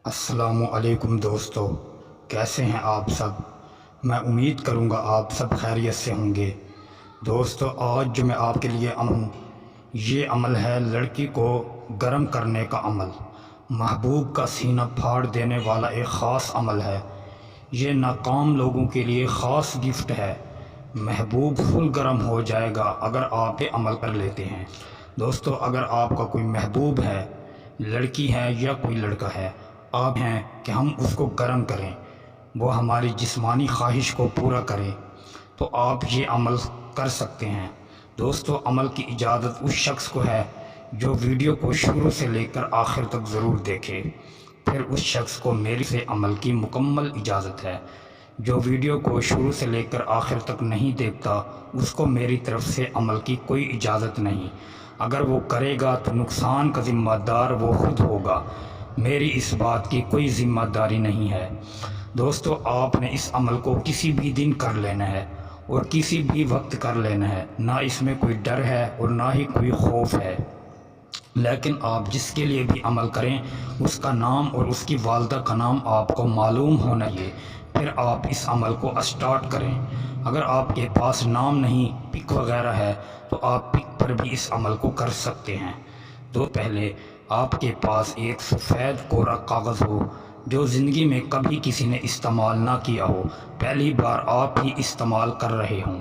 السلام علیکم دوستو، کیسے ہیں آپ سب؟ میں امید کروں گا آپ سب خیریت سے ہوں گے۔ دوستو، آج جو میں آپ کے لیے ہوں یہ عمل ہے لڑکی کو گرم کرنے کا عمل۔ محبوب کا سینہ پھاڑ دینے والا ایک خاص عمل ہے۔ یہ ناکام لوگوں کے لیے خاص گفٹ ہے۔ محبوب فل گرم ہو جائے گا اگر آپ یہ عمل کر لیتے ہیں۔ دوستو، اگر آپ کا کوئی محبوب ہے، لڑکی ہے یا کوئی لڑکا ہے، آپ ہیں کہ ہم اس کو گرم کریں، وہ ہماری جسمانی خواہش کو پورا کرے، تو آپ یہ عمل کر سکتے ہیں۔ دوستو، عمل کی اجازت اس شخص کو ہے جو ویڈیو کو شروع سے لے کر آخر تک ضرور دیکھے، پھر اس شخص کو میری سے عمل کی مکمل اجازت ہے۔ جو ویڈیو کو شروع سے لے کر آخر تک نہیں دیکھتا اس کو میری طرف سے عمل کی کوئی اجازت نہیں۔ اگر وہ کرے گا تو نقصان کا ذمہ دار وہ خود ہوگا، میری اس بات کی کوئی ذمہ داری نہیں ہے۔ دوستو، آپ نے اس عمل کو کسی بھی دن کر لینا ہے اور کسی بھی وقت کر لینا ہے، نہ اس میں کوئی ڈر ہے اور نہ ہی کوئی خوف ہے۔ لیکن آپ جس کے لیے بھی عمل کریں اس کا نام اور اس کی والدہ کا نام آپ کو معلوم ہونا چاہیے، پھر آپ اس عمل کو اسٹارٹ کریں۔ اگر آپ کے پاس نام نہیں، پک وغیرہ ہے، تو آپ پک پر بھی اس عمل کو کر سکتے ہیں۔ پہلے آپ کے پاس ایک سفید کورا کاغذ ہو جو زندگی میں کبھی کسی نے استعمال نہ کیا ہو، پہلی بار آپ ہی استعمال کر رہے ہوں۔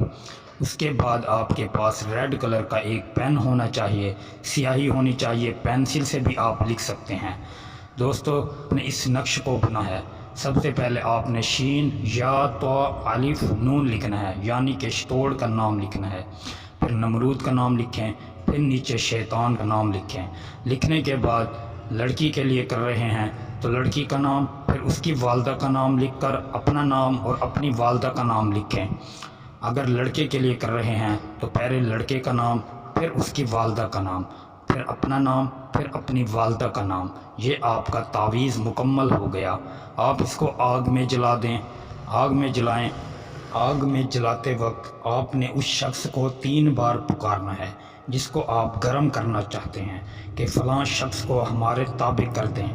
اس کے بعد آپ کے پاس ریڈ کلر کا ایک پین ہونا چاہیے، سیاہی ہونی چاہیے، پینسل سے بھی آپ لکھ سکتے ہیں۔ دوستو، نے اس نقش کو بنا ہے، سب سے پہلے آپ نے شین یا تو الف نون لکھنا ہے، یعنی کہ شتوڑ کا نام لکھنا ہے، پھر نمرود کا نام لکھیں، پھر نیچے شیطان کا نام لکھیں۔ لکھنے کے بعد لڑکی کے لیے کر رہے ہیں تو لڑکی کا نام، پھر اس کی والدہ کا نام لکھ کر اپنا نام اور اپنی والدہ کا نام لکھیں۔ اگر لڑکے کے لیے کر رہے ہیں تو پہلے لڑکے کا نام، پھر اس کی والدہ کا نام، پھر اپنا نام، پھر اپنی والدہ کا نام۔ یہ آپ کا تعویذ مکمل ہو گیا۔ آپ اس کو آگ میں جلا دیں، آگ میں جلائیں۔ آگ میں جلاتے وقت آپ نے اس شخص کو 3 بار پکارنا ہے جس کو آپ گرم کرنا چاہتے ہیں، کہ فلاں شخص کو ہمارے تابع کر دیں۔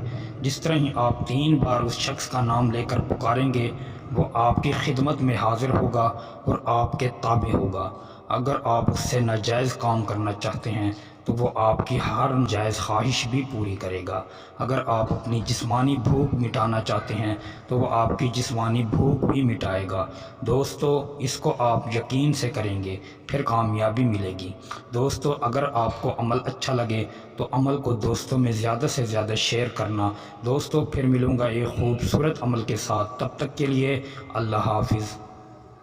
جس طرح ہی آپ 3 بار اس شخص کا نام لے کر پکاریں گے، وہ آپ کی خدمت میں حاضر ہوگا اور آپ کے تابع ہوگا۔ اگر آپ اس سے ناجائز کام کرنا چاہتے ہیں تو وہ آپ کی ہر ناجائز خواہش بھی پوری کرے گا۔ اگر آپ اپنی جسمانی بھوک مٹانا چاہتے ہیں تو وہ آپ کی جسمانی بھوک بھی مٹائے گا۔ دوستو، اس کو آپ یقین سے کریں گے، پھر کامیابی ملے گی۔ دوستو، اگر آپ کو عمل اچھا لگے تو عمل کو دوستوں میں زیادہ سے زیادہ شیئر کرنا۔ دوستو، پھر ملوں گا ایک خوبصورت عمل کے ساتھ، تب تک کے لیے اللہ حافظ۔